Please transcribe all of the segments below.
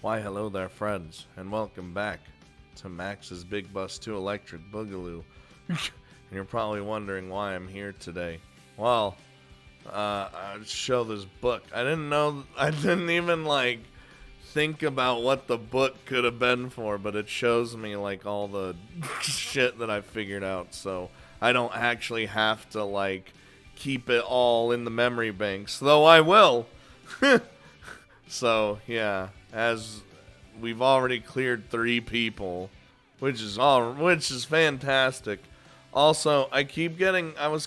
Why hello there friends, and welcome back to Max's Big Bus 2 Electric Boogaloo. And you're probably wondering why I'm here today. Well, I show this book. I didn't even think about what the book could have been for, but it shows me all the shit that I figured out, so I don't actually have to keep it all in the memory banks, though I will. So, yeah, as we've already cleared 3 people, which is fantastic. Also, I was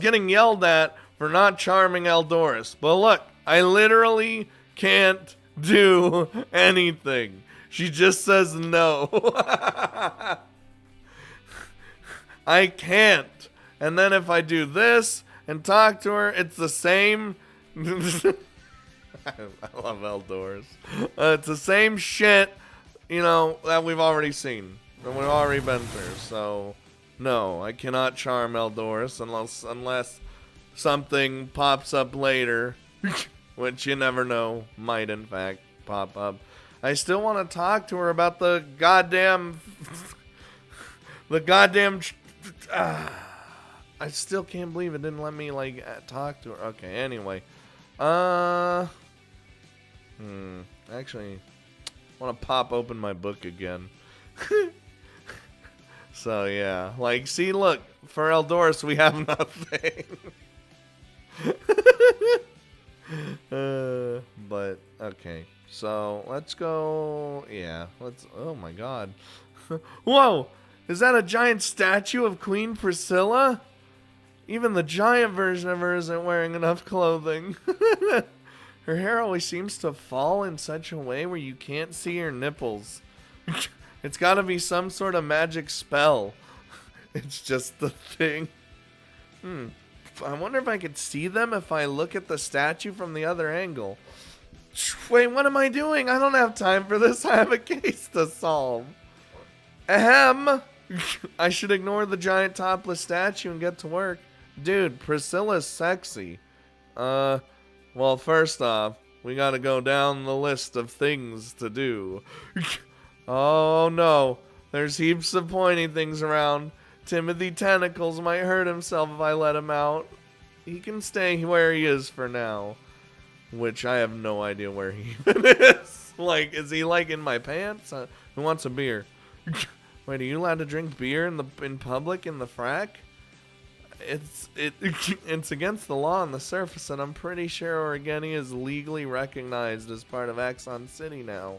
getting yelled at for not charming Eldoris. But look, I literally can't do anything. She just says no. I can't. And then if I do this and talk to her, it's the same. I love Eldoris. It's the same shit, that we've already seen. That we've already been through. So, no, I cannot charm Eldoris unless something pops up later, which you never know, might in fact pop up. I still want to talk to her about the goddamn... I still can't believe it didn't let me, talk to her. Okay, anyway. Actually, I want to pop open my book again. So, yeah. See, look, for Eldoris, we have nothing. But, okay. So, let's go. Yeah, oh my god. Whoa! Is that a giant statue of Queen Priscilla? Even the giant version of her isn't wearing enough clothing. Her hair always seems to fall in such a way where you can't see her nipples. It's gotta be some sort of magic spell. It's just the thing. I wonder if I could see them if I look at the statue from the other angle. Wait, what am I doing? I don't have time for this. I have a case to solve. Ahem. I should ignore the giant topless statue and get to work. Dude, Priscilla's sexy. Well, first off, we gotta go down the list of things to do. Oh no, there's heaps of pointy things around. Timothy Tentacles might hurt himself if I let him out. He can stay where he is for now. Which I have no idea where he even is. Is he in my pants? Who wants a beer? Wait, are you allowed to drink beer in public in the frack? It's against the law on the surface, and I'm pretty sure Oregeni is legally recognized as part of Axon City now.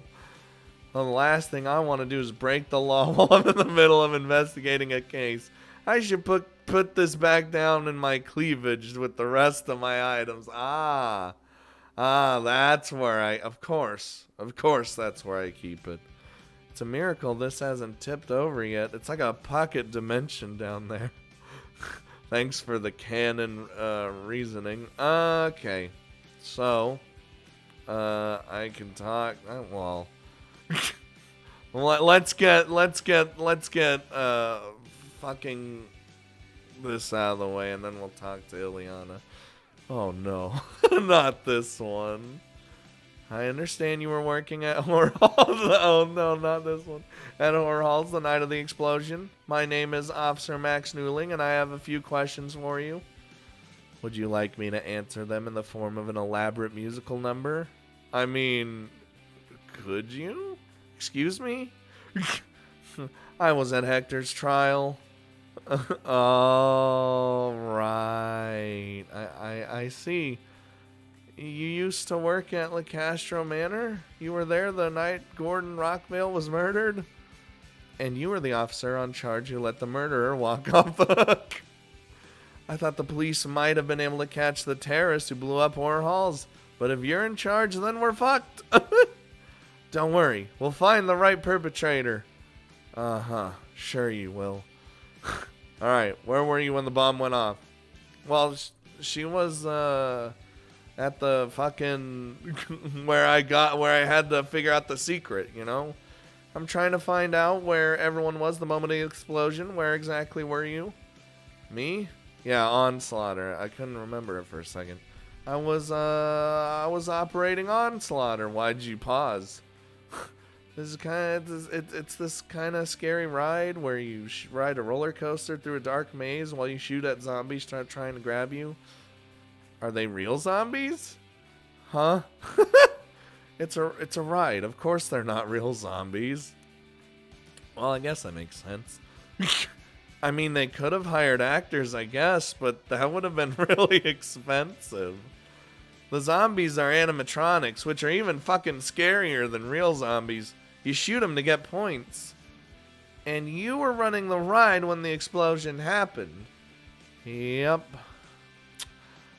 Well, the last thing I want to do is break the law while I'm in the middle of investigating a case. I should put this back down in my cleavage with the rest of my items. That's where of course that's where I keep it. It's a miracle this hasn't tipped over yet. It's like a pocket dimension down there. Thanks for the canon reasoning. Okay, so I can talk. Well, let's get fucking this out of the way, and then we'll talk to Ileana. Oh no, not this one. I understand you were working at Horror Halls. Oh no, not this one. At Horror Halls the night of the explosion. My name is Officer Max Newling, and I have a few questions for you. Would you like me to answer them in the form of an elaborate musical number? I mean, could you? Excuse me? I was at Hector's trial. Oh, right. I see. You used to work at La Castro Manor? You were there the night Gordon Rockvale was murdered? And you were the officer on charge who let the murderer walk off the hook. I thought the police might have been able to catch the terrorist who blew up Horror Halls. But if you're in charge, then we're fucked. Don't worry. We'll find the right perpetrator. Uh-huh. Sure you will. Alright, where were you when the bomb went off? Well, she was, at the fucking where I had to figure out the secret, I'm trying to find out where everyone was the moment of the explosion. Where exactly were you? Me? Yeah, Onslaughter. I couldn't remember it for a second. I was operating Onslaught. Or why'd you pause? This is it's this kind of scary ride where you ride a roller coaster through a dark maze while you shoot at zombies trying to grab you. Are they real zombies? Huh? It's a ride. Of course they're not real zombies. Well, I guess that makes sense. I mean, they could have hired actors, I guess, but that would have been really expensive. The zombies are animatronics, which are even fucking scarier than real zombies. You shoot them to get points. And you were running the ride when the explosion happened. Yep.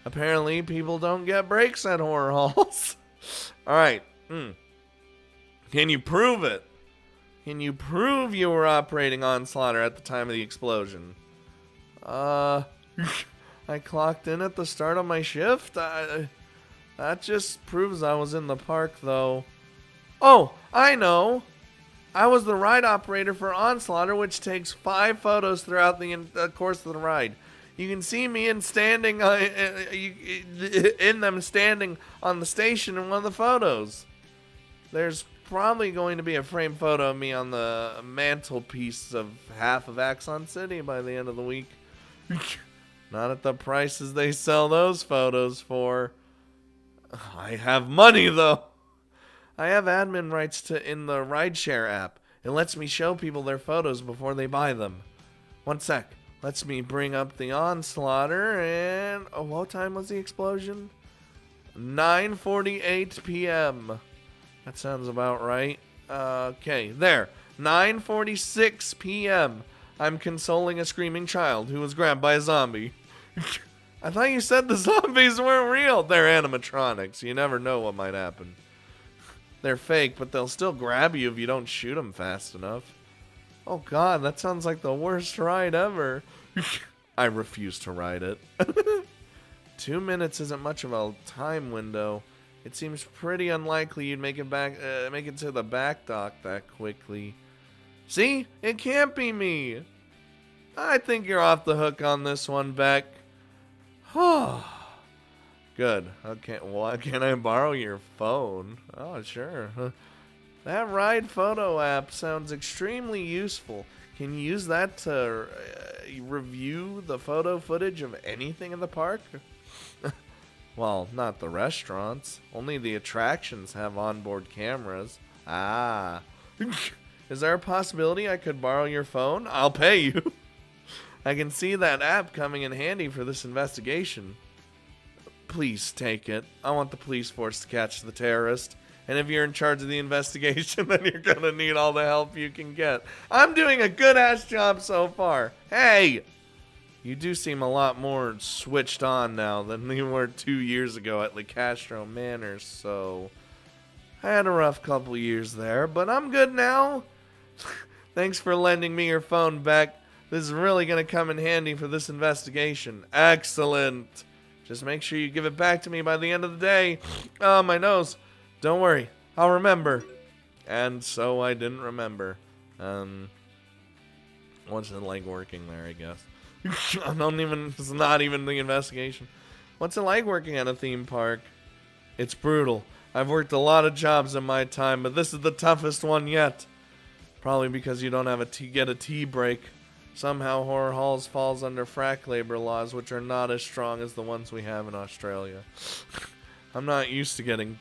Apparently, people don't get breaks at horror halls. Alright. Can you prove it? Can you prove you were operating Onslaught at the time of the explosion? I clocked in at the start of my shift? That just proves I was in the park, though. Oh, I know! I was the ride operator for Onslaught, which takes 5 photos throughout the course of the ride. You can see me in standing in them standing on the station in one of the photos. There's probably going to be a framed photo of me on the mantelpiece of half of Axon City by the end of the week. Not at the prices they sell those photos for. I have money, though. I have admin rights in the rideshare app. It lets me show people their photos before they buy them. One sec. Lets me bring up the Onslaughter and... Oh, what time was the explosion? 9:48 p.m. That sounds about right. Okay, there. 9:46 p.m. I'm consoling a screaming child who was grabbed by a zombie. I thought you said the zombies weren't real. They're animatronics. You never know what might happen. They're fake, but they'll still grab you if you don't shoot them fast enough. Oh god, that sounds like the worst ride ever. I refuse to ride it. 2 minutes isn't much of a time window. It seems pretty unlikely you'd make it to the back dock that quickly. See? It can't be me. I think you're off the hook on this one, Beck. Good. Okay, well, can I borrow your phone? Oh, sure. That ride photo app sounds extremely useful. Can you use that to review the photo footage of anything in the park? Well, not the restaurants. Only the attractions have onboard cameras. Ah. Is there a possibility I could borrow your phone? I'll pay you. I can see that app coming in handy for this investigation. Please take it. I want the police force to catch the terrorist. And if you're in charge of the investigation, then you're gonna need all the help you can get. I'm doing a good-ass job so far. Hey! You do seem a lot more switched on now than you were 2 years ago at Le Castro Manor, so... I had a rough couple years there, but I'm good now. Thanks for lending me your phone, Beck. This is really gonna come in handy for this investigation. Excellent! Just make sure you give it back to me by the end of the day. Oh, my nose. Don't worry. I'll remember. And so I didn't remember. What's it like working there, I guess? It's not even the investigation. What's it like working at a theme park? It's brutal. I've worked a lot of jobs in my time, but this is the toughest one yet. Probably because you don't have get a tea break. Somehow Horror Halls falls under frack labor laws, which are not as strong as the ones we have in Australia. I'm not used to getting...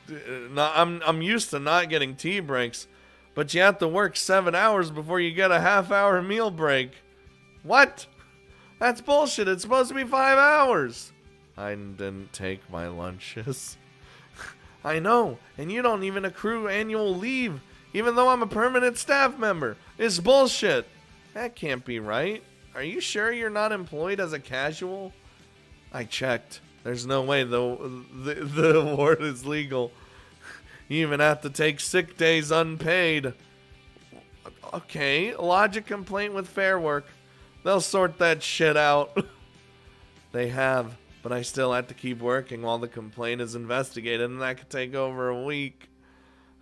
I'm used to not getting tea breaks, but you have to work 7 hours before you get a half-hour meal break. What? That's bullshit. It's supposed to be 5 hours. I didn't take my lunches. I know, and you don't even accrue annual leave, even though I'm a permanent staff member. It's bullshit. That can't be right. Are you sure you're not employed as a casual? I checked. There's no way the award is legal. You even have to take sick days unpaid. Okay, lodge a complaint with Fair Work. They'll sort that shit out. They have, but I still have to keep working while the complaint is investigated, and that could take over a week.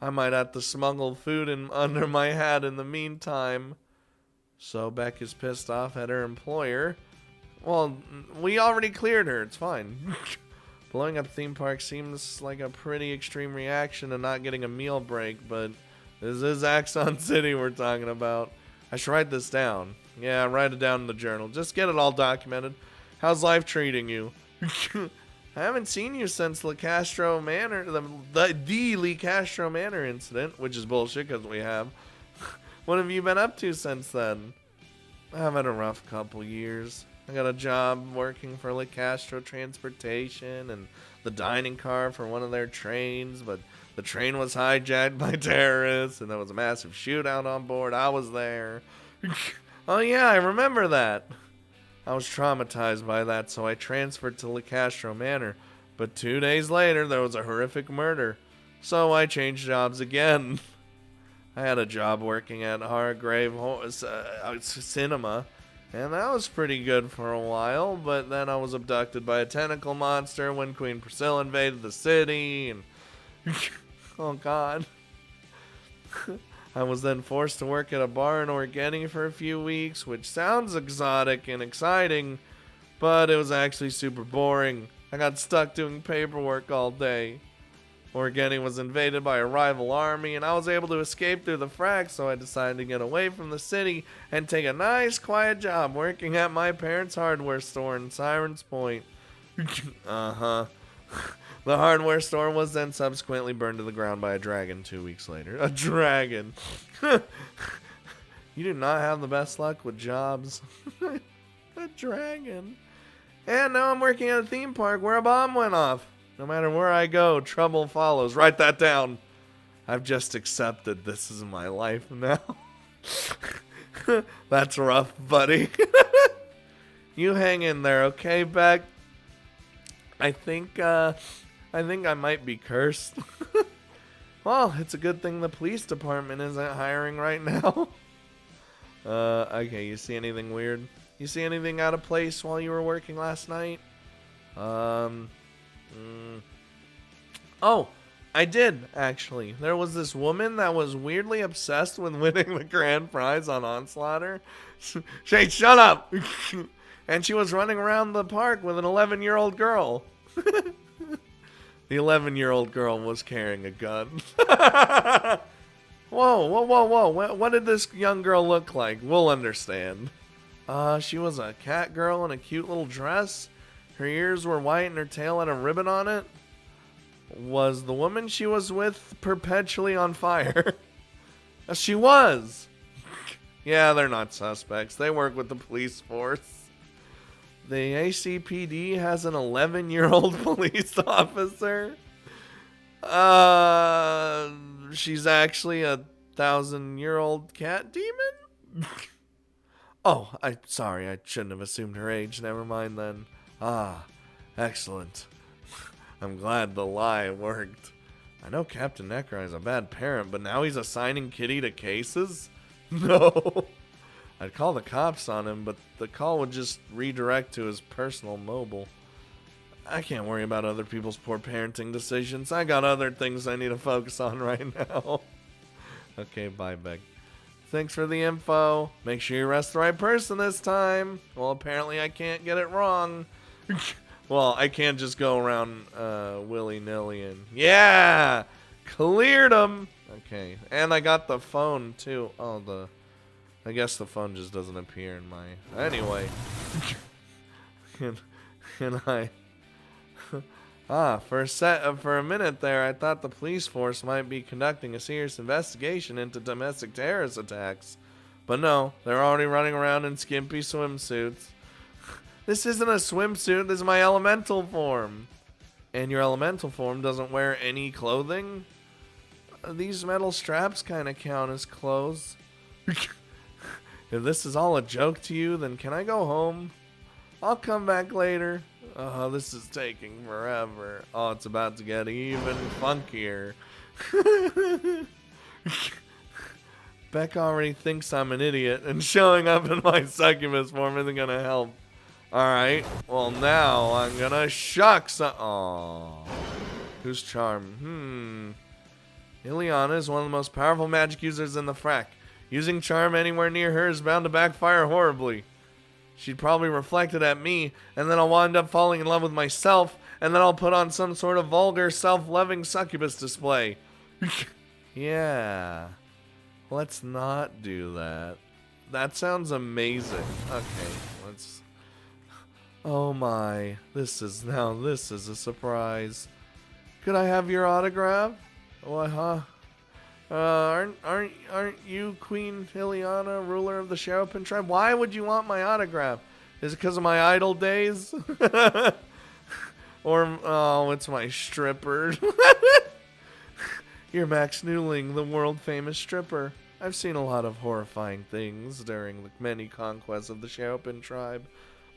I might have to smuggle food under my hat in the meantime. So Beck is pissed off at her employer. Well, we already cleared her. It's fine. Blowing up theme park seems like a pretty extreme reaction to not getting a meal break, but this is Axon City we're talking about. I should write this down. Yeah, write it down in the journal. Just get it all documented. How's life treating you? I haven't seen you since the Castro Manor, the Lee Castro Manor incident, which is bullshit because we have. What have you been up to since then? I've had a rough couple years. I got a job working for Lee Castro Transportation and the dining car for one of their trains, but the train was hijacked by terrorists and there was a massive shootout on board. I was there. Oh yeah, I remember that. I was traumatized by that, so I transferred to Lee Castro Manor. But 2 days later, there was a horrific murder. So I changed jobs again. I had a job working at Hargrave Cinema, and that was pretty good for a while, but then I was abducted by a tentacle monster when Queen Priscilla invaded the city, and oh god. I was then forced to work at a bar in Orgeni for a few weeks, which sounds exotic and exciting, but it was actually super boring. I got stuck doing paperwork all day. Orgeni was invaded by a rival army, and I was able to escape through the fracks, so I decided to get away from the city and take a nice, quiet job working at my parents' hardware store in Sirens Point. Uh-huh. The hardware store was then subsequently burned to the ground by a dragon 2 weeks later. A dragon. You do not have the best luck with jobs. A dragon. And now I'm working at a theme park where a bomb went off. No matter where I go, trouble follows. Write that down. I've just accepted this is my life now. That's rough, buddy. You hang in there, okay, Beck? I think I might be cursed. Well, it's a good thing the police department isn't hiring right now. Okay, you see anything weird? You see anything out of place while you were working last night? Oh, I did, actually. There was this woman that was weirdly obsessed with winning the grand prize on Onslaughter. Hey, shut up! And she was running around the park with an 11-year-old girl. The 11-year-old girl was carrying a gun. Whoa. What did this young girl look like? We'll understand. She was a cat girl in a cute little dress. Her ears were white and her tail had a ribbon on it. Was the woman she was with perpetually on fire? She was. Yeah, they're not suspects. They work with the police force. The ACPD has an 11-year-old police officer. She's actually a 1,000-year-old cat demon? Oh, sorry, I shouldn't have assumed her age. Never mind then. Ah, excellent. I'm glad the lie worked. I know Captain Necro is a bad parent, but now he's assigning Kitty to cases? No. I'd call the cops on him, but the call would just redirect to his personal mobile. I can't worry about other people's poor parenting decisions. I got other things I need to focus on right now. Okay, bye, Beck. Thanks for the info. Make sure you arrest the right person this time. Well, apparently I can't get it wrong. Well, I can't just go around willy-nilly and... Yeah! Cleared him! Okay, and I got the phone, too. Oh, I guess the phone just doesn't appear in my... Anyway. Can I... For a minute there, I thought the police force might be conducting a serious investigation into domestic terrorist attacks. But no, they're already running around in skimpy swimsuits. This isn't a swimsuit, this is my elemental form. And your elemental form doesn't wear any clothing? These metal straps kind of count as clothes. If this is all a joke to you, then can I go home? I'll come back later. Oh, this is taking forever. Oh, it's about to get even funkier. Beck already thinks I'm an idiot, and showing up in my succubus form isn't gonna help. Alright, well now I'm gonna shock some... Aww. Who's Charm? Ileana is one of the most powerful magic users in the frack. Using Charm anywhere near her is bound to backfire horribly. She'd probably reflect it at me, and then I'll wind up falling in love with myself, and then I'll put on some sort of vulgar, self-loving succubus display. Yeah. Let's not do that. That sounds amazing. Okay, let's... Oh my. This is a surprise. Could I have your autograph? What, huh? Aren't you Queen Ileana, ruler of the Sherpin tribe? Why would you want my autograph? Is it because of my idle days? Or, oh, it's my stripper. You're Max Newling, the world-famous stripper. I've seen a lot of horrifying things during the many conquests of the Sherpin tribe,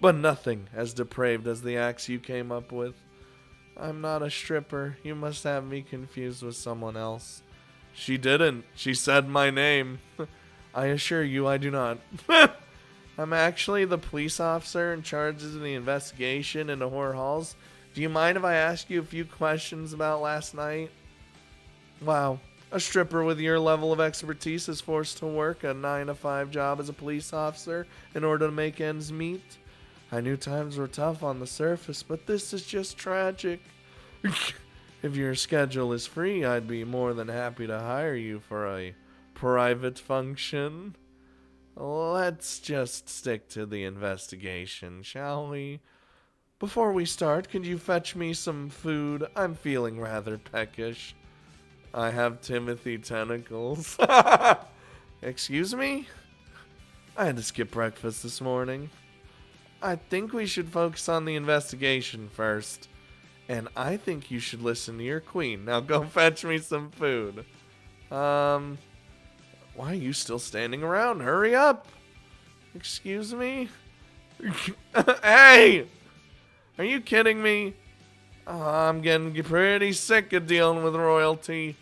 but nothing as depraved as the acts you came up with. I'm not a stripper. You must have me confused with someone else. She didn't. She said my name. I assure you I do not. I'm actually the police officer in charge of the investigation into horror halls. Do you mind if I ask you a few questions about last night? Wow. A stripper with your level of expertise is forced to work a 9-to-5 job as a police officer in order to make ends meet. I knew times were tough on the surface, but this is just tragic. If your schedule is free, I'd be more than happy to hire you for a private function. Let's just stick to the investigation, shall we? Before we start, could you fetch me some food? I'm feeling rather peckish. I have Timothy tentacles. Excuse me? I had to skip breakfast this morning. I think we should focus on the investigation first. And I think you should listen to your queen. Now go fetch me some food. Why are you still standing around? Hurry up! Excuse me? Hey! Are you kidding me? Oh, I'm getting pretty sick of dealing with royalty.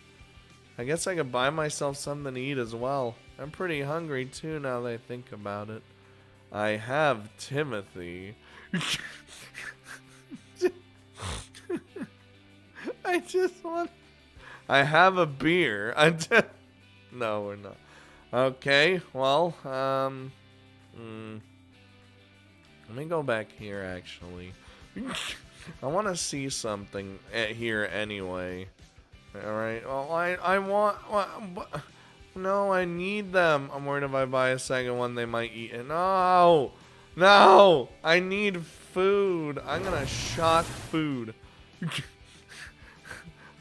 I guess I could buy myself something to eat as well. I'm pretty hungry too now that I think about it. I have Timothy. I have a beer. No, we're not. Okay, well, let me go back here, actually. I want to see something here anyway. Alright, well, I want... No, I need them. I'm worried if I buy a second one, they might eat it. No! No! I need food. I'm gonna shock food.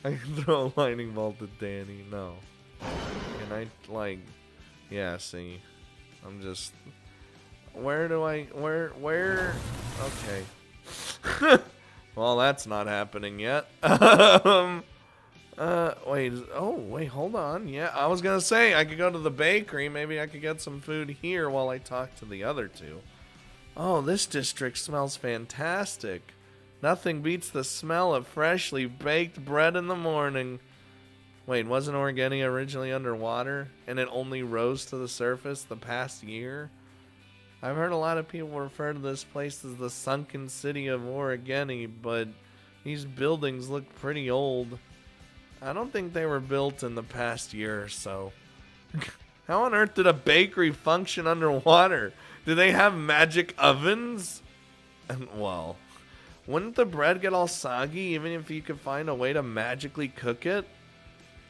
I can throw a lightning bolt at Danny. No. Can I, like... Yeah, see. I'm just... Where do I... Where... Okay. Well, that's not happening yet. Wait. Oh, wait, hold on. Yeah, I was gonna say, I could go to the bakery. Maybe I could get some food here while I talk to the other two. Oh, this district smells fantastic. Nothing beats the smell of freshly baked bread in the morning. Wait, wasn't Orgenia originally underwater, and it only rose to the surface the past year? I've heard a lot of people refer to this place as the sunken city of Orgenia, but these buildings look pretty old. I don't think they were built in the past year or so. How on earth did a bakery function underwater? Do they have magic ovens? And, well, wouldn't the bread get all soggy even if you could find a way to magically cook it?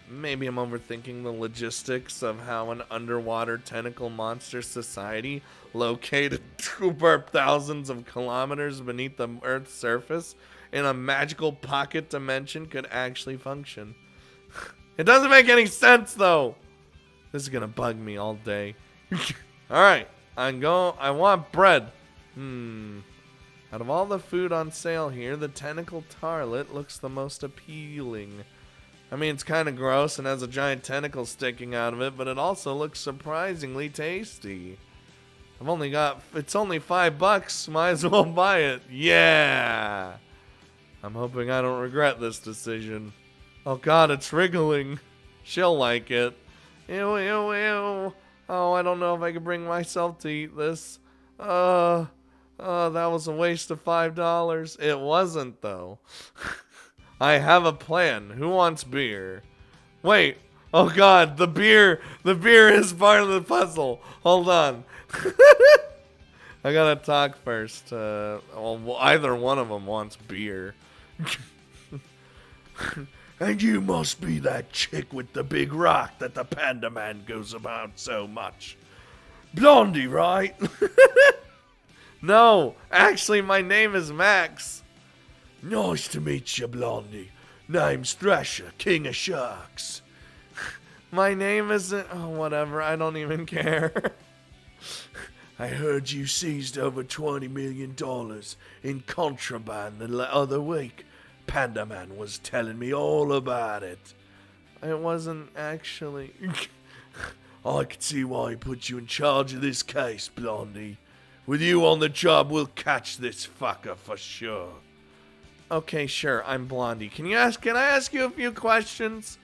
Maybe I'm overthinking the logistics of how an underwater tentacle monster society located thousands of kilometers beneath the Earth's surface in a magical pocket dimension could actually function. It doesn't make any sense, though. This is gonna bug me all day. Alright, I want bread. Out of all the food on sale here, the tentacle tarlet looks the most appealing. I mean, it's kind of gross and has a giant tentacle sticking out of it, but it also looks surprisingly tasty. It's only $5, might as well buy it. Yeah! I'm hoping I don't regret this decision. Oh god, it's wriggling. She'll like it. Ew, ew, ew. Oh, I don't know if I can bring myself to eat this. That was a waste of $5. It wasn't, though. I have a plan. Who wants beer? Wait. Oh god, the beer is part of the puzzle. Hold on. I gotta talk first. Well, either one of them wants beer. And you must be that chick with the big rock that the Panda Man goes about so much. Blondie, right? No, actually my name is Max. Nice to meet you, Blondie. Name's Thrasher, King of Sharks. My name isn't... Oh, whatever, I don't even care. I heard you seized over $20 million in contraband the other week. Panda Man was telling me all about it. It wasn't actually... I can see why he put you in charge of this case, Blondie. With you on the job, we'll catch this fucker for sure. Okay, sure, I'm Blondie. Can I ask you a few questions?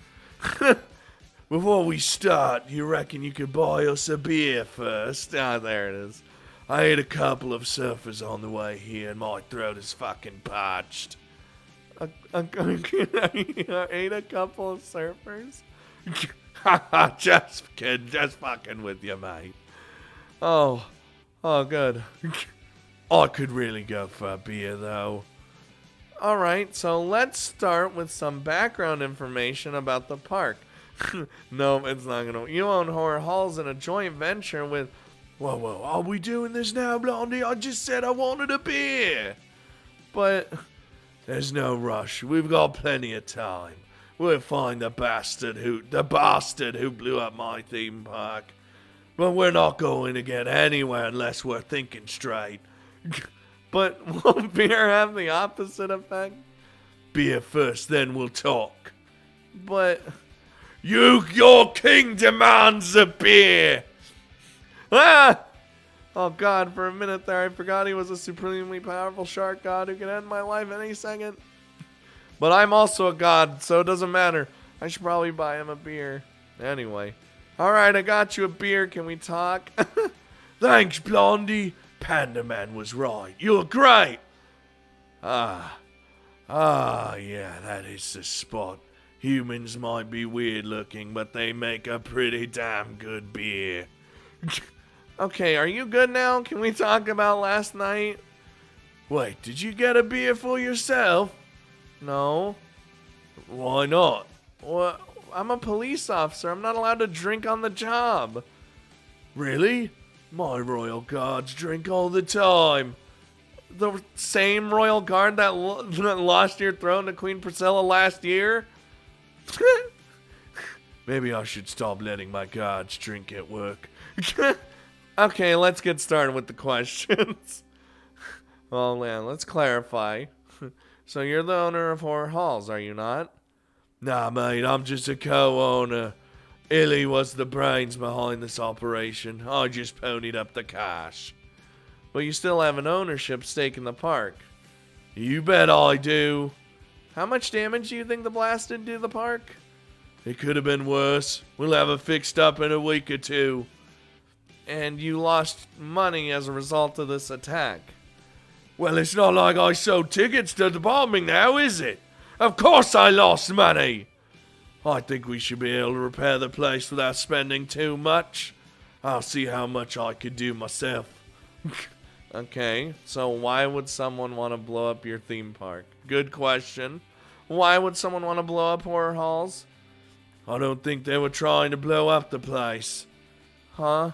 Before we start, you reckon you could buy us a beer first? Ah, there it is. I ate a couple of surfers on the way here and my throat is fucking parched. I ate a couple of surfers? Just kidding, just fucking with you, mate. Oh, good. I could really go for a beer, though. Alright, so let's start with some background information about the park. No, it's not gonna... You own Horror Halls in a joint venture with... Whoa, are we doing this now, Blondie? I just said I wanted a beer. But... There's no rush. We've got plenty of time. We'll find the bastard who blew up my theme park. But we're not going to get anywhere unless we're thinking straight. But won't beer have the opposite effect? Beer first, then we'll talk. But... Your king demands a beer! Ah! Oh god, for a minute there I forgot he was a supremely powerful shark god who can end my life any second. But I'm also a god, so it doesn't matter. I should probably buy him a beer. Anyway. Alright, I got you a beer. Can we talk? Thanks, Blondie. Panda Man was right. You're great. Yeah, that is the spot. Humans might be weird looking, but they make a pretty damn good beer. Okay, are you good now? Can we talk about last night? Wait, did you get a beer for yourself? No. Why not? Well, I'm a police officer. I'm not allowed to drink on the job. Really? My royal guards drink all the time. The same royal guard that lost your throne to Queen Priscilla last year? Maybe I should stop letting my guards drink at work. Okay, let's get started with the questions. Oh man, let's clarify. So you're the owner of Horror Halls, are you not? Nah, mate, I'm just a co-owner. Illy was the brains behind this operation. I just ponied up the cash. But you still have an ownership stake in the park. You bet I do. How much damage do you think the blast did to the park? It could have been worse. We'll have it fixed up in a week or two. And you lost money as a result of this attack. Well, it's not like I sold tickets to the bombing now, is it? Of course I lost money. I think we should be able to repair the place without spending too much. I'll see how much I could do myself. Okay, so why would someone want to blow up your theme park? Good question. Why would someone want to blow up Horror Halls? I don't think they were trying to blow up the place. Huh?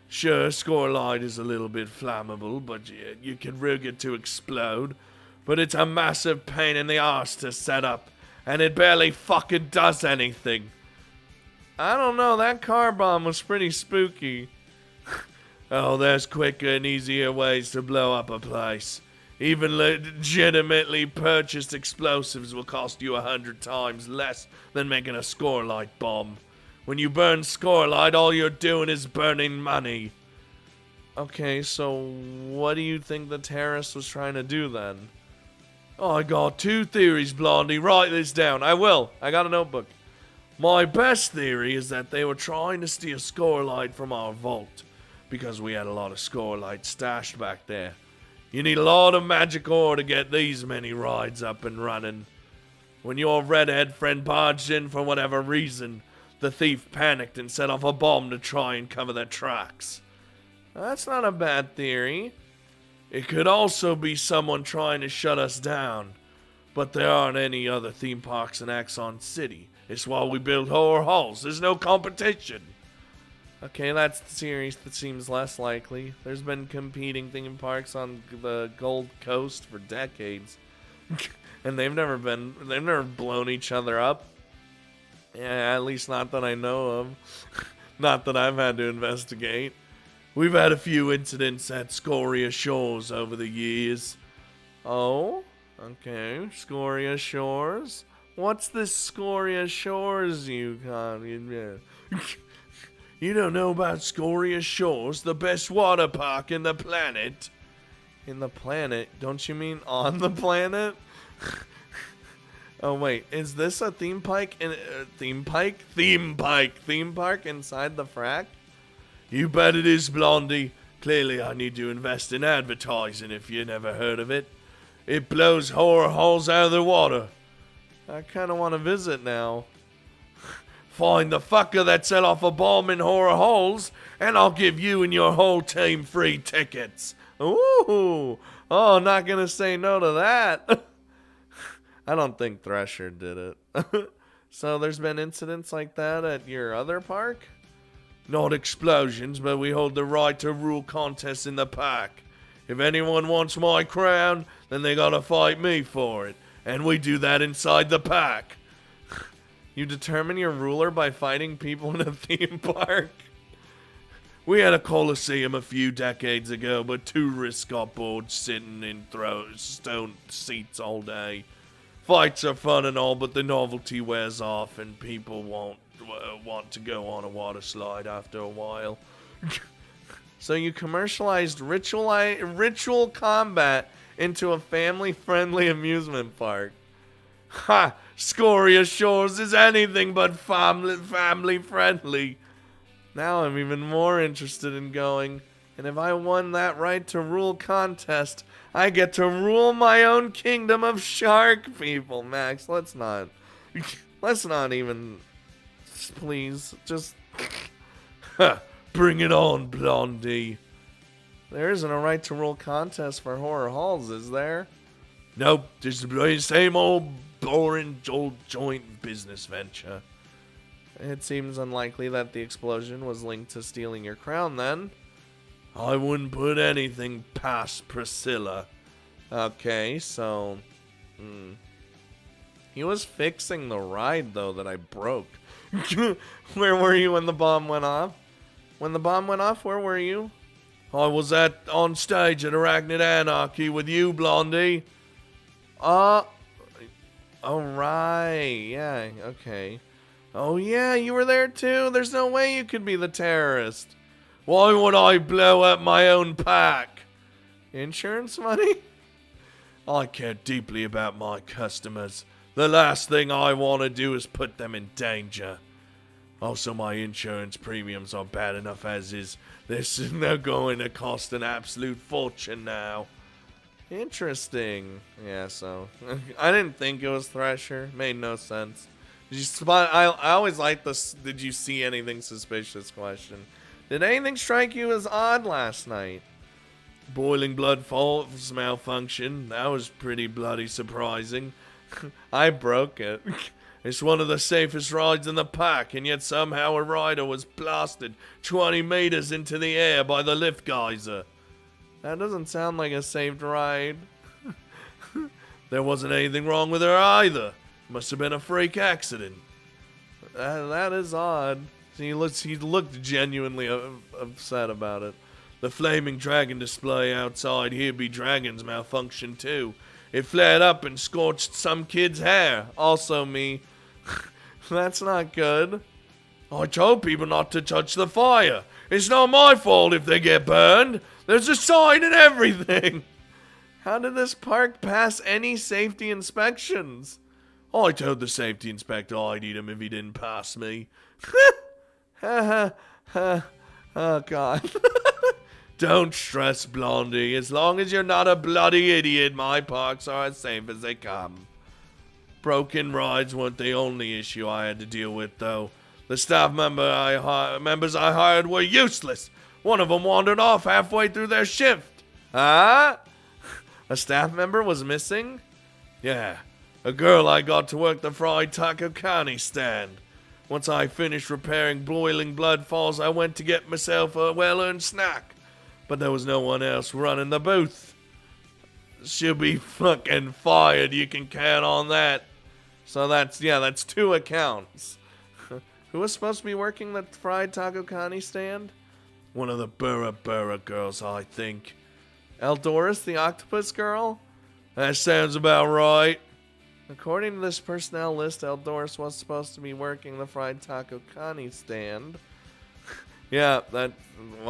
Sure, Scorelight is a little bit flammable, but you can rig it to explode. But it's a massive pain in the arse to set up, and it barely fucking does anything. I don't know, that car bomb was pretty spooky. Oh, there's quicker and easier ways to blow up a place. Even legitimately purchased explosives will cost you 100 times less than making a Scorelight bomb. When you burn Scorelight, all you're doing is burning money. Okay, so what do you think the terrorist was trying to do then? Oh, I got two theories, Blondie. Write this down. I will. I got a notebook. My best theory is that they were trying to steal Scorelight from our vault, because we had a lot of Scorelight stashed back there. You need a lot of magic ore to get these many rides up and running. When your redhead friend barged in for whatever reason, the thief panicked and set off a bomb to try and cover their tracks. That's not a bad theory. It could also be someone trying to shut us down. But there aren't any other theme parks in Axon City. It's why we build horror halls. There's no competition. Okay, that's the series that seems less likely. There's been competing theme parks on the Gold Coast for decades. And they've never blown each other up. Yeah, at least not that I know of. Not that I've had to investigate. We've had a few incidents at Scoria Shores over the years. Oh? Okay, Scoria Shores? What's this Scoria Shores you got? You don't know about Scoria Shores, the best water park in the planet? In the planet? Don't you mean on the planet? Oh wait, is this a theme park inside the frack? You bet it is, Blondie. Clearly I need to invest in advertising if you never heard of it. It blows horror halls out of the water. I kinda wanna visit now. Find the fucker that set off a bomb in horror halls, and I'll give you and your whole team free tickets. Ooh! Oh, not gonna say no to that. I don't think Thresher did it. So there's been incidents like that at your other park? Not explosions, but we hold the right to rule contests in the park. If anyone wants my crown, then they gotta fight me for it. And we do that inside the park. You determine your ruler by fighting people in a theme park? We had a coliseum a few decades ago, but tourists got bored sitting in stone seats all day. Fights are fun and all, but the novelty wears off and people won't want to go on a water slide after a while. So you commercialized ritual combat into a family-friendly amusement park. Ha! Scoria Shores is anything but family-friendly. Now I'm even more interested in going. And if I won that right to rule contest, I get to rule my own kingdom of shark people. Max, let's not even, please, just, bring it on, Blondie. There isn't a right to rule contest for horror halls, is there? Nope, just the same old boring old joint business venture. It seems unlikely that the explosion was linked to stealing your crown then. I wouldn't put anything past Priscilla. Okay, so... He was fixing the ride, though, that I broke. Where were you when the bomb went off? When the bomb went off, where were you? I was on stage at Arachnid Anarchy with you, Blondie. Oh, right. Yeah, okay. Oh, yeah, you were there, too. There's no way you could be the terrorist. Why would I blow up my own pack? Insurance money? I care deeply about my customers. The last thing I want to do is put them in danger. Also, my insurance premiums are bad enough as is. This is now going to cost an absolute fortune now. Interesting. Yeah, so I didn't think it was Thresher. Made no sense. Did you spot? I always like this. Did you see anything suspicious question? Did anything strike you as odd last night? Boiling blood valves malfunction. That was pretty bloody surprising. I broke it. It's one of the safest rides in the park, and yet somehow a rider was blasted 20 meters into the air by the lift geyser. That doesn't sound like a saved ride. There wasn't anything wrong with her either. Must have been a freak accident. That is odd. He looked genuinely upset about it. The flaming dragon display outside here be dragons malfunction too. It flared up and scorched some kid's hair. Also me. That's not good. I told people not to touch the fire. It's not my fault if they get burned. There's a sign and everything. How did this park pass any safety inspections? I told the safety inspector I'd eat him if he didn't pass me. Oh, God. Don't stress, Blondie. As long as you're not a bloody idiot, my parks are as safe as they come. Broken rides weren't the only issue I had to deal with, though. The staff members I hired were useless. One of them wandered off halfway through their shift. Ah? A staff member was missing? Yeah. A girl I got to work the fried taco carne stand. Once I finished repairing boiling blood falls, I went to get myself a well-earned snack. But there was no one else running the booth. She'll be fucking fired, you can count on that. So that's 2 accounts. Who was supposed to be working the fried taco carne stand? One of the Burra girls, I think. Eldoris, the octopus girl? That sounds about right. According to this personnel list, Eldoris was supposed to be working the fried taco carne stand. Yeah,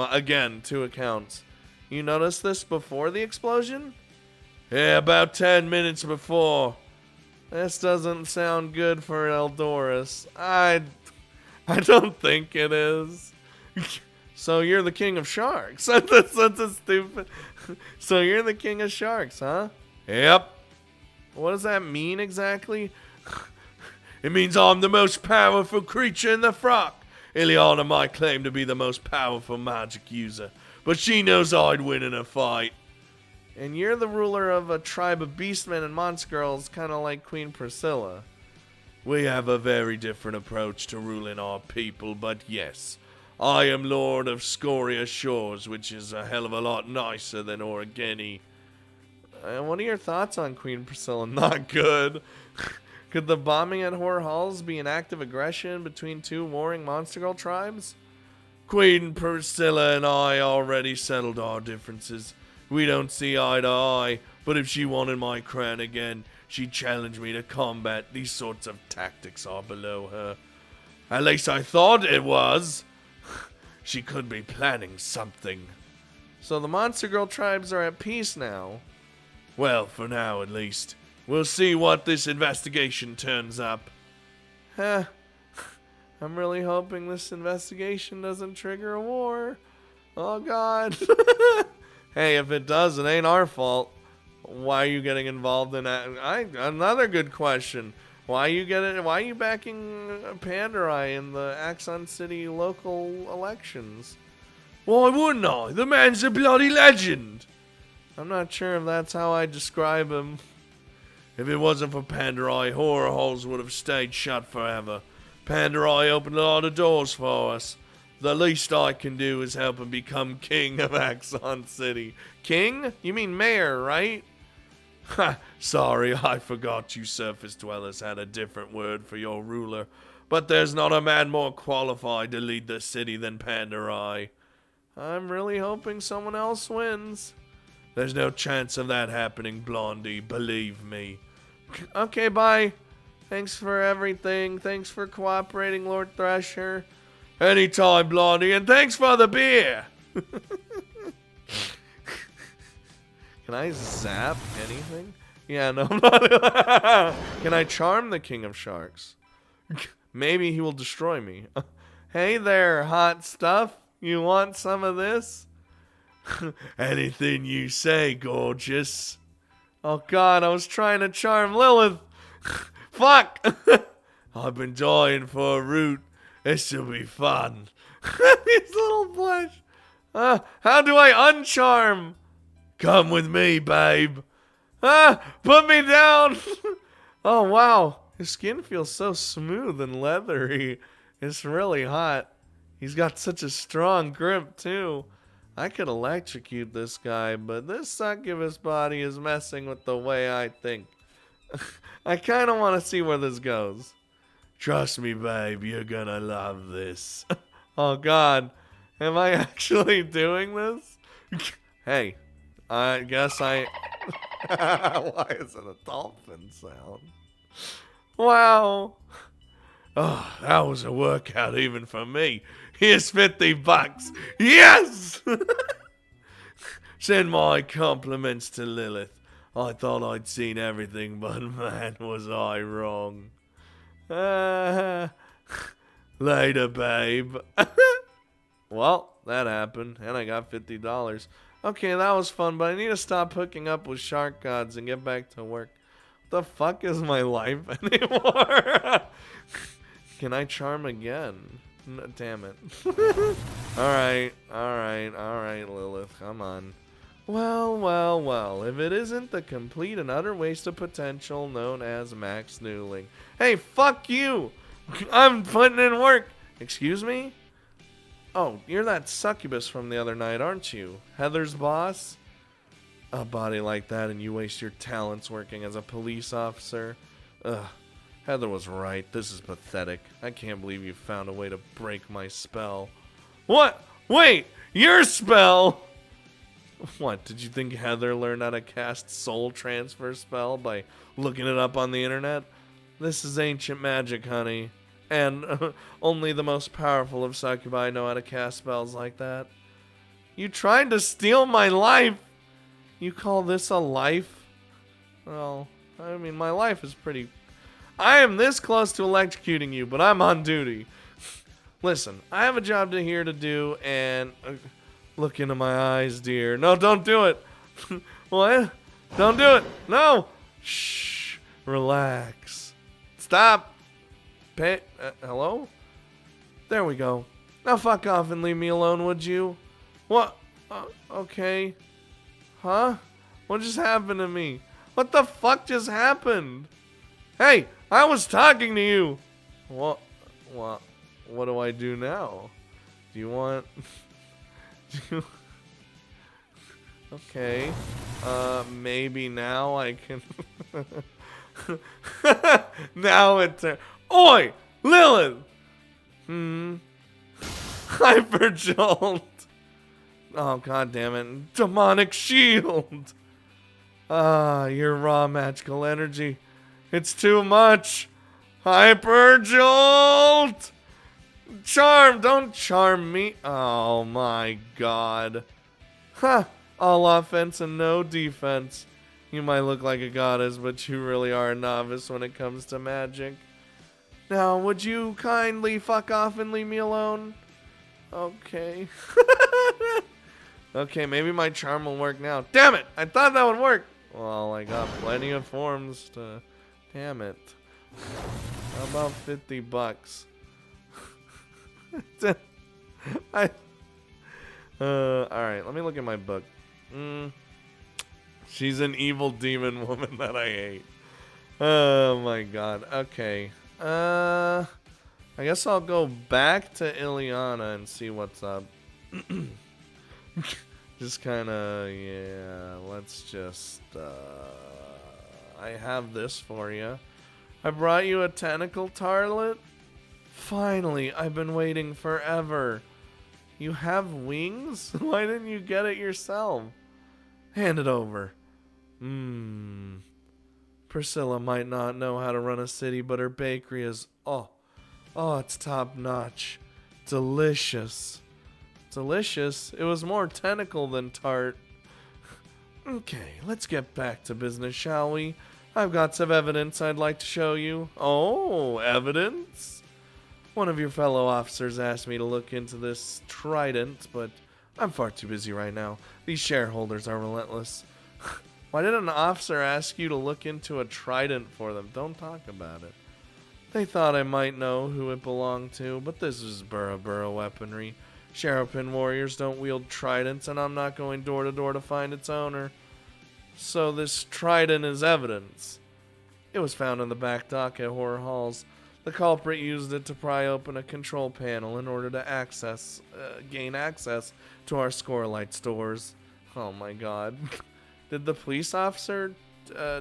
again, 2 accounts. You noticed this before the explosion? Yeah, about 10 minutes before. This doesn't sound good for Eldoris. I don't think it is. So you're the king of sharks. That's a stupid. So you're the king of sharks, huh? Yep. What does that mean exactly? It means I'm the most powerful creature in the frock. Ileana might claim to be the most powerful magic user, but she knows I'd win in a fight. And you're the ruler of a tribe of beastmen and monster girls, kind of like Queen Priscilla. We have a very different approach to ruling our people, but yes, I am Lord of Scoria Shores, which is a hell of a lot nicer than Origeni. What are your thoughts on Queen Priscilla? Not good. Could the bombing at Horror Halls be an act of aggression between 2 warring monster girl tribes? Queen Priscilla and I already settled our differences. We don't see eye to eye, but if she wanted my crown again, she'd challenge me to combat. These sorts of tactics are below her. At least I thought it was. She could be planning something. So the monster girl tribes are at peace now. Well, for now at least. We'll see what this investigation turns up. I'm really hoping this investigation doesn't trigger a war. Oh God. Hey, if it does, it ain't our fault. Why are you getting involved in that? Another good question. Why are you backing Pandarai in the Axon City local elections? Why wouldn't I? The man's a bloody legend. I'm not sure if that's how I describe him. If it wasn't for Pandarai, horror halls would have stayed shut forever. Pandarai opened a lot of doors for us. The least I can do is help him become king of Axon City. King? You mean mayor, right? Ha, sorry, I forgot you surface dwellers had a different word for your ruler. But there's not a man more qualified to lead the city than Pandarai. I'm really hoping someone else wins. There's no chance of that happening, Blondie, believe me. Okay, bye. Thanks for everything. Thanks for cooperating, Lord Thresher. Anytime, Blondie, and thanks for the beer. Can I zap anything? Yeah, no, I'm not. Can I charm the king of sharks? Maybe he will destroy me. Hey there, hot stuff. You want some of this? Anything you say, gorgeous. Oh God, I was trying to charm Lilith. Fuck. I've been dying for a root. This'll be fun. His little blush. How do I uncharm? Come with me, babe. Put me down. Oh wow, his skin feels so smooth and leathery. It's really hot. He's got such a strong grip too. I could electrocute this guy, but this succubus body is messing with the way I think. I kind of want to see where this goes. Trust me, babe, you're gonna love this. Oh God, am I actually doing this? Hey, I guess I... Why is it a dolphin sound? Wow. Oh, that was a workout even for me. Here's $50. Yes! Send my compliments to Lilith. I thought I'd seen everything, but man, was I wrong. Later, babe. Well, that happened, and I got $50. Okay, that was fun, but I need to stop hooking up with shark gods and get back to work. What the fuck is my life anymore? Can I charm again? Damn it. Alright, Lilith, come on. Well, well, well, if it isn't the complete and utter waste of potential known as Max Newling. Hey, fuck you! I'm putting in work! Excuse me? Oh, you're that succubus from the other night, aren't you? Heather's boss? A body like that and you waste your talents working as a police officer? Ugh. Heather was right. This is pathetic. I can't believe you found a way to break my spell. What? Wait! Your spell?! What, did you think Heather learned how to cast soul transfer spell by looking it up on the internet? This is ancient magic, honey. And only the most powerful of succubi know how to cast spells like that. You tried to steal my life! You call this a life? Well, I mean, my life is pretty... I am this close to electrocuting you, but I'm on duty. Listen, I have a job here to do, and... Look into my eyes, dear. No, don't do it. What? Don't do it. No. Shh. Relax. Stop. Hello? There we go. Now fuck off and leave me alone, would you? What? Okay. Huh? What just happened to me? What the fuck just happened? Hey, I was talking to you. What do I do now? Do you want... Okay. Maybe now I can... Now it's... Oi! Lilith! Hyperjolt! Oh, god damn it. Demonic shield! Your raw magical energy. It's too much! Hyperjolt! Charm! Don't charm me! Oh my god. Huh. All offense and no defense. You might look like a goddess, but you really are a novice when it comes to magic. Now, would you kindly fuck off and leave me alone? Okay. Okay, maybe my charm will work now. Damn it! I thought that would work! Well, I got plenty of forms to... Damn it. How about $50? Alright, let me look at my book. She's an evil demon woman that I hate. Oh my god. Okay. I guess I'll go back to Ileana and see what's up. Just kinda, yeah, let's just, I have this for you. I brought you a tentacle tartlet. Finally, I've been waiting forever. You have wings? Why didn't you get it yourself? Hand it over. Priscilla might not know how to run a city, but her bakery is, it's top notch. Delicious. Delicious? It was more tentacle than tart. Okay, let's get back to business, shall we? I've got some evidence I'd like to show you. Oh, evidence? One of your fellow officers asked me to look into this trident, but I'm far too busy right now. These shareholders are relentless. Why did an officer ask you to look into a trident for them? Don't talk about it. They thought I might know who it belonged to, but this is Burra weaponry. Sharapin warriors don't wield tridents, and I'm not going door to door to find its owner. So this trident is evidence. It was found in the back dock at Horror Halls. The culprit used it to pry open a control panel in order to gain access to our Scorelight stores. Oh my god. Did the police officer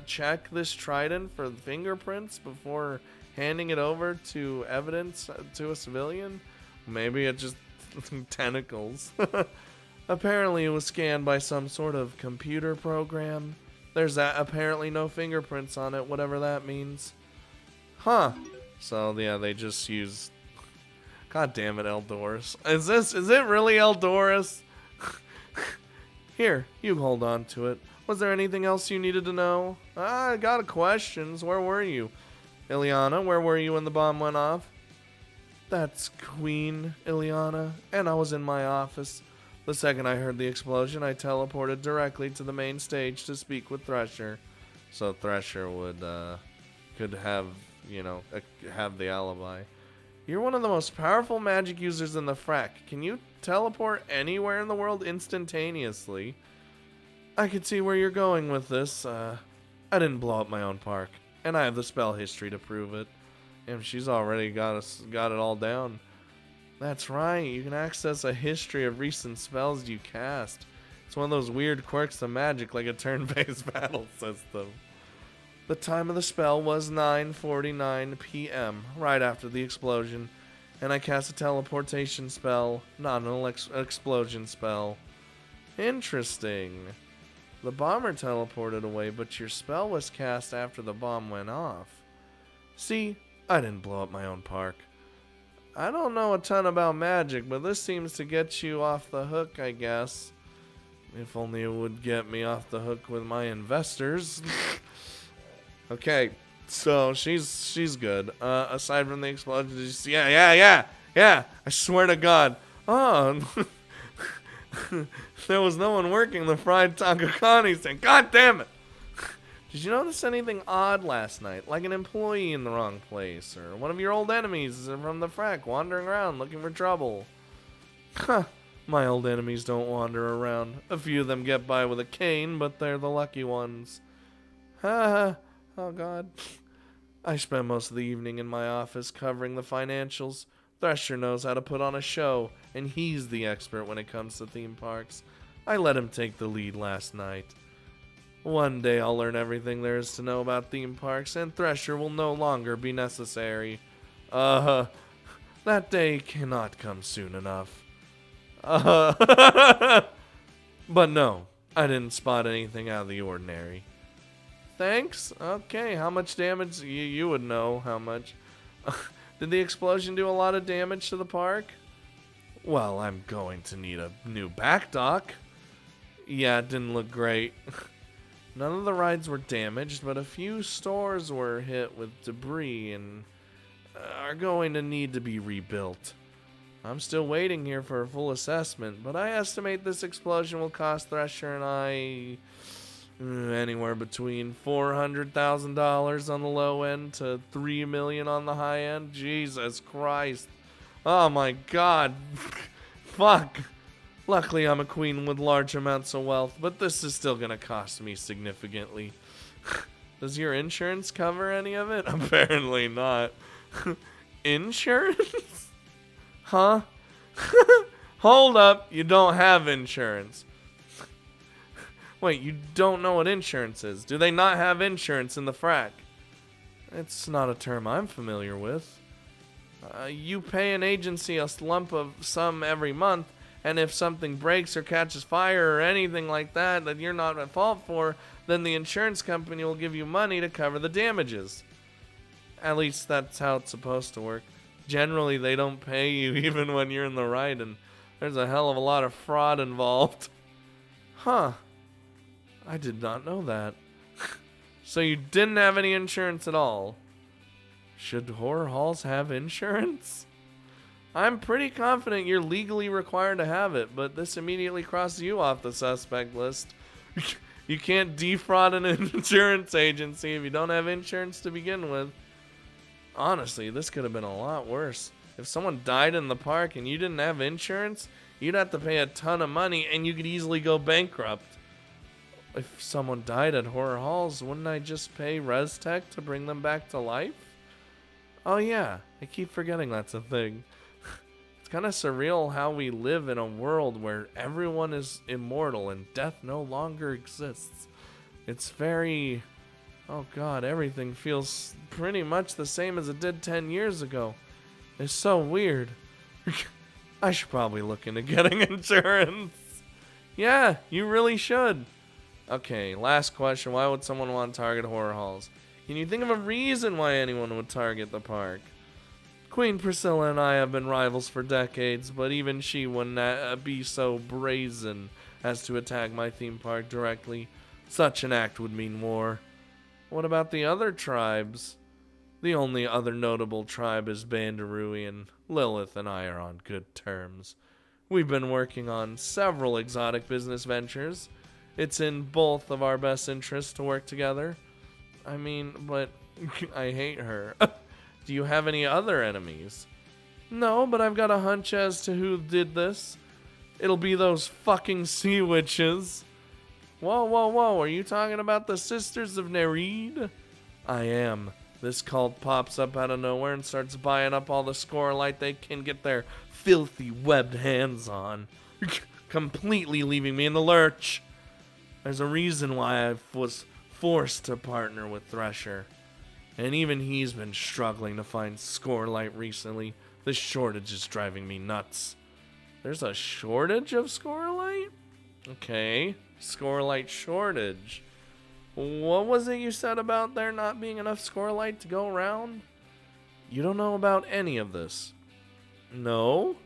check this trident for fingerprints before handing it over to evidence to a civilian? Maybe it just tentacles. Apparently it was scanned by some sort of computer program. There's apparently no fingerprints on it, whatever that means. Huh. So yeah, they just use... God damn it, Eldorus. Is it really Eldorus? Here, you hold on to it. Was there anything else you needed to know? I got questions. Where were you? Ileana, where were you when the bomb went off? That's Queen Ileana, and I was in my office. The second I heard the explosion, I teleported directly to the main stage to speak with Thresher. So Thresher could have, have the alibi. You're one of the most powerful magic users in the frack. Can you teleport anywhere in the world instantaneously? I can see where you're going with this. I didn't blow up my own park, and I have the spell history to prove it. And she's already got it all down. That's right, you can access a history of recent spells you cast. It's one of those weird quirks of magic, like a turn-based battle system. The time of the spell was 9:49 p.m., right after the explosion, and I cast a teleportation spell, not an explosion spell. Interesting. The bomber teleported away, but your spell was cast after the bomb went off. See, I didn't blow up my own park. I don't know a ton about magic, but this seems to get you off the hook, I guess. If only it would get me off the hook with my investors. Okay, so she's good. Aside from the explosion, yeah. I swear to God. Oh, there was no one working the fried Takakani thing. God damn it! Did you notice anything odd last night? Like an employee in the wrong place, or one of your old enemies from the frack wandering around looking for trouble? Huh. My old enemies don't wander around. A few of them get by with a cane, but they're the lucky ones. Ha. Oh, God. I spend most of the evening in my office covering the financials. Thresher knows how to put on a show, and he's the expert when it comes to theme parks. I let him take the lead last night. One day I'll learn everything there is to know about theme parks, and Thresher will no longer be necessary. That day cannot come soon enough. But no, I didn't spot anything out of the ordinary. Thanks? Okay, how much damage? You would know how much. Did the explosion do a lot of damage to the park? Well, I'm going to need a new back dock. Yeah, it didn't look great. None of the rides were damaged, but a few stores were hit with debris and are going to need to be rebuilt. I'm still waiting here for a full assessment, but I estimate this explosion will cost Thresher and I anywhere between $400,000 on the low end to $3 million on the high end. Jesus Christ. Oh my God. Fuck. Luckily, I'm a queen with large amounts of wealth, but this is still going to cost me significantly. Does your insurance cover any of it? Apparently not. Insurance? Huh? Hold up, you don't have insurance. Wait, you don't know what insurance is? Do they not have insurance in the frack? It's not a term I'm familiar with. You pay an agency a lump of sum every month, and if something breaks or catches fire or anything like that that you're not at fault for, then the insurance company will give you money to cover the damages. At least that's how it's supposed to work. Generally, they don't pay you even when you're in the right, and there's a hell of a lot of fraud involved. Huh. I did not know that. So you didn't have any insurance at all. Should horror halls have insurance? I'm pretty confident you're legally required to have it, but this immediately crosses you off the suspect list. You can't defraud an insurance agency if you don't have insurance to begin with. Honestly, this could have been a lot worse. If someone died in the park and you didn't have insurance, you'd have to pay a ton of money and you could easily go bankrupt. If someone died at horror halls, wouldn't I just pay ResTech to bring them back to life? Oh yeah, I keep forgetting that's a thing. It's kind of surreal how we live in a world where everyone is immortal and death no longer exists. It's very... oh God, everything feels pretty much the same as it did 10 years ago. It's so weird. I should probably look into getting insurance. Yeah, you really should. Okay, last question. Why would someone want to target horror halls? Can you think of a reason why anyone would target the park? Queen Priscilla and I have been rivals for decades, but even she wouldn't be so brazen as to attack my theme park directly. Such an act would mean war. What about the other tribes? The only other notable tribe is Bandarui, and Lilith and I are on good terms. We've been working on several exotic business ventures. It's in both of our best interests to work together. I mean, but I hate her. Do you have any other enemies? No, but I've got a hunch as to who did this. It'll be those fucking sea witches. Whoa, whoa, whoa, are you talking about the Sisters of Nereid? I am. This cult pops up out of nowhere and starts buying up all the scorelite they can get their filthy webbed hands on. Completely leaving me in the lurch. There's a reason why I was forced to partner with Thresher. And even he's been struggling to find scorelite recently. This shortage is driving me nuts. There's a shortage of scorelite? Okay, scorelite shortage. What was it you said about there not being enough scorelite to go around? You don't know about any of this. No?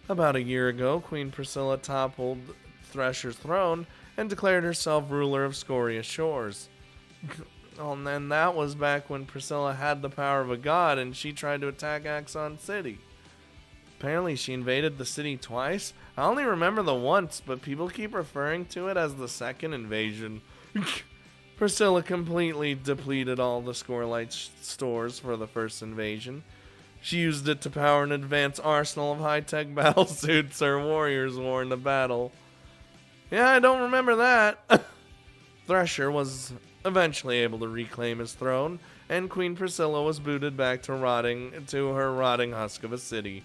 About a year ago, Queen Priscilla toppled Thresher's throne and declared herself ruler of Scoria Shores. And then that was back when Priscilla had the power of a god and she tried to attack Axon City. Apparently she invaded the city twice. I only remember the once, but people keep referring to it as the second invasion. Priscilla completely depleted all the scorelite stores for the first invasion. She used it to power an advanced arsenal of high-tech battle suits her warriors wore in the battle. Yeah, I don't remember that. Thresher was eventually able to reclaim his throne, and Queen Priscilla was booted back to her rotting husk of a city.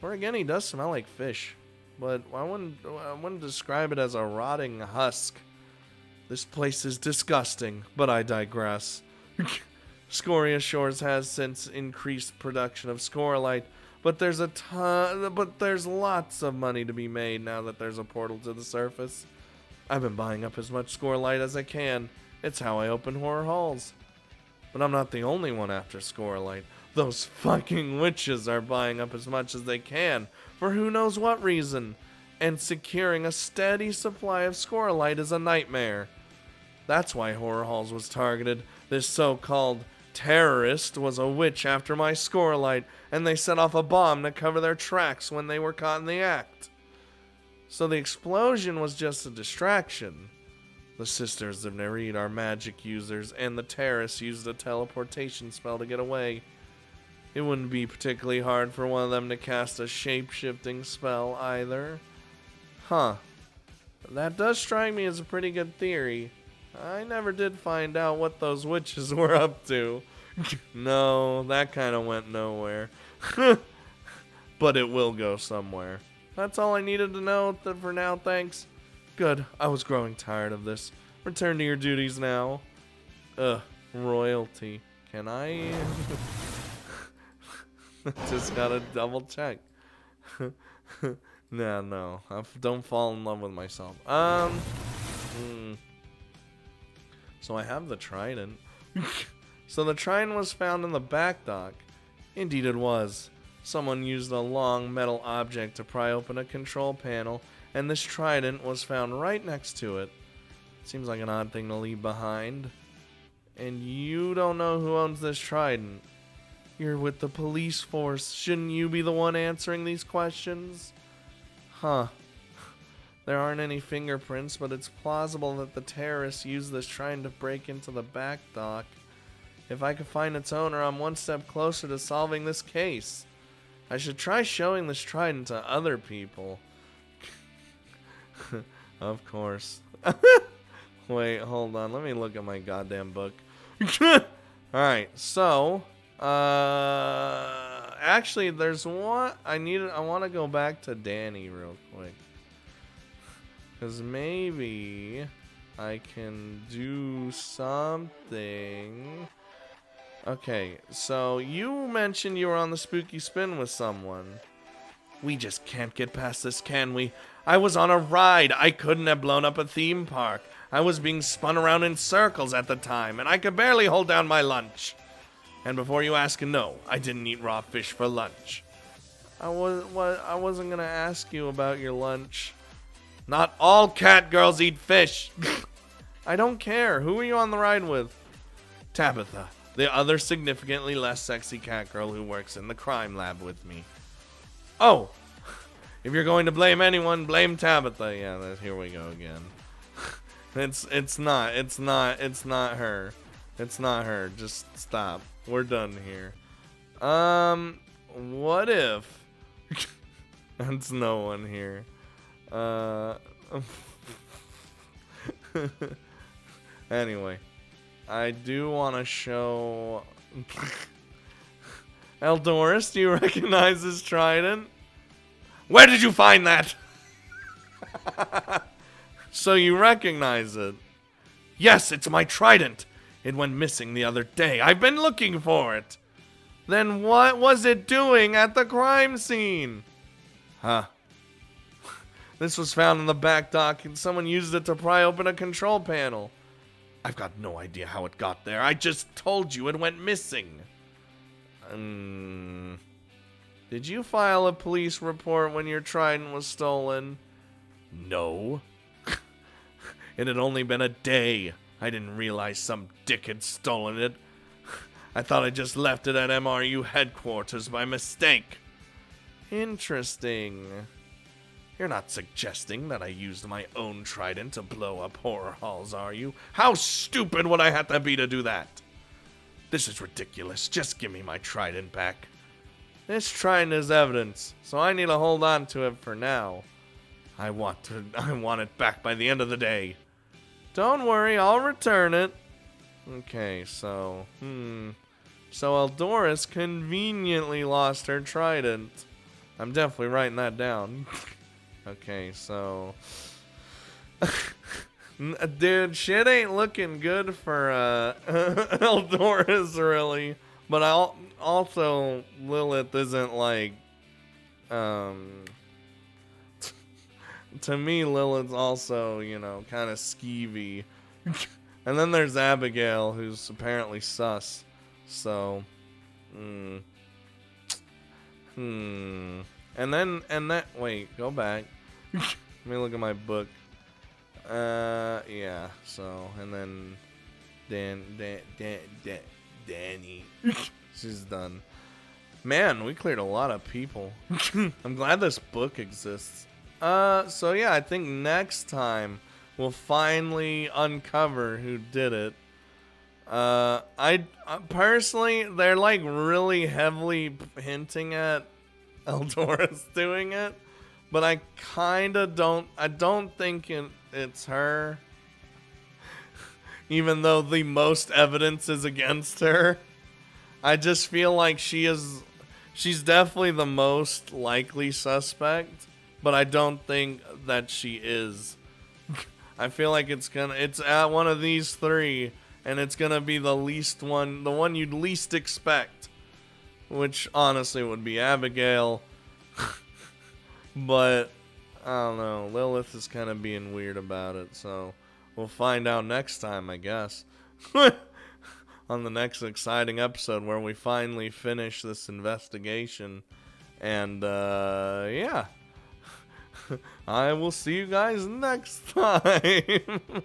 Or again, he does smell like fish, but I wouldn't describe it as a rotting husk. This place is disgusting, but I digress. Scoria Shores has since increased production of scorelite, but there's lots of money to be made now that there's a portal to the surface. I've been buying up as much scorelite as I can. It's how I open horror halls. But I'm not the only one after scorelite. Those fucking witches are buying up as much as they can, for who knows what reason. And securing a steady supply of scorelite is a nightmare. That's why Horror Halls was targeted. This so-called terrorist was a witch after my scorelite, and they set off a bomb to cover their tracks when they were caught in the act. So the explosion was just a distraction. The Sisters of Nereid are magic users, and the terrorists used a teleportation spell to get away. It wouldn't be particularly hard for one of them to cast a shape-shifting spell either. Huh. That does strike me as a pretty good theory. I never did find out what those witches were up to. No, that kind of went nowhere. But it will go somewhere. That's all I needed to know for now, thanks. Good, I was growing tired of this. Return to your duties now. Royalty. Can I? Just gotta double check. No. Don't fall in love with myself. So I have the trident. So the trident was found in the back dock. Indeed it was. Someone used a long metal object to pry open a control panel, and this trident was found right next to it. Seems like an odd thing to leave behind. And you don't know who owns this trident. You're with the police force. Shouldn't you be the one answering these questions? Huh. There aren't any fingerprints, but it's plausible that the terrorists used this trident to break into the back dock. If I could find its owner, I'm one step closer to solving this case. I should try showing this trident to other people. Of course. Wait, hold on. Let me look at my goddamn book. Alright, so actually there's one I want to go back to Danny real quick. Cause maybe I can do something. Okay, so you mentioned you were on the spooky spin with someone. We just can't get past this, can we? I was on a ride. I couldn't have blown up a theme park. I was being spun around in circles at the time, and I could barely hold down my lunch. And before you ask, no, I didn't eat raw fish for lunch. I wasn't gonna ask you about your lunch. Not all cat girls eat fish. I don't care. Who are you on the ride with? Tabitha, the other significantly less sexy cat girl who works in the crime lab with me. Oh, if you're going to blame anyone, blame Tabitha. Yeah, here we go again. It's not her. It's not her. Just stop. We're done here. What if? That's no one here. Anyway, I do want to show... Eldoris, do you recognize this trident? Where did you find that? So you recognize it? Yes, it's my trident. It went missing the other day. I've been looking for it. Then what was it doing at the crime scene? Huh. This was found in the back dock and someone used it to pry open a control panel. I've got no idea how it got there. I just told you it went missing. Did you file a police report when your trident was stolen? No. It had only been a day. I didn't realize some dick had stolen it. I thought I just left it at MRU headquarters by mistake. Interesting. You're not suggesting that I used my own trident to blow up horror halls, are you? How stupid would I have to be to do that? This is ridiculous. Just give me my trident back. This trident is evidence, so I need to hold on to it for now. I want it back by the end of the day. Don't worry, I'll return it. Okay, so, So Eldoris conveniently lost her trident. I'm definitely writing that down. Okay, so... Dude, shit ain't looking good for Eldoris, really. But also, Lilith isn't like... To me, Lilith's also, you know, kind of skeevy. And then there's Abigail, who's apparently sus. So, And wait, go back. Let me look at my book. Yeah, so, and then Danny. She's done. Man, we cleared a lot of people. I'm glad this book exists. So yeah, I think next time we'll finally uncover who did it. I personally, they're like really heavily hinting at Eldoris doing it, but I don't think it's her. Even though the most evidence is against her. I just feel like she's definitely the most likely suspect. But I don't think that she is. I feel like it's at one of these three, and it's gonna be the one you'd least expect, which honestly would be Abigail. But I don't know, Lilith is kind of being weird about it, so we'll find out next time, I guess. On the next exciting episode where we finally finish this investigation, and yeah. I will see you guys next time.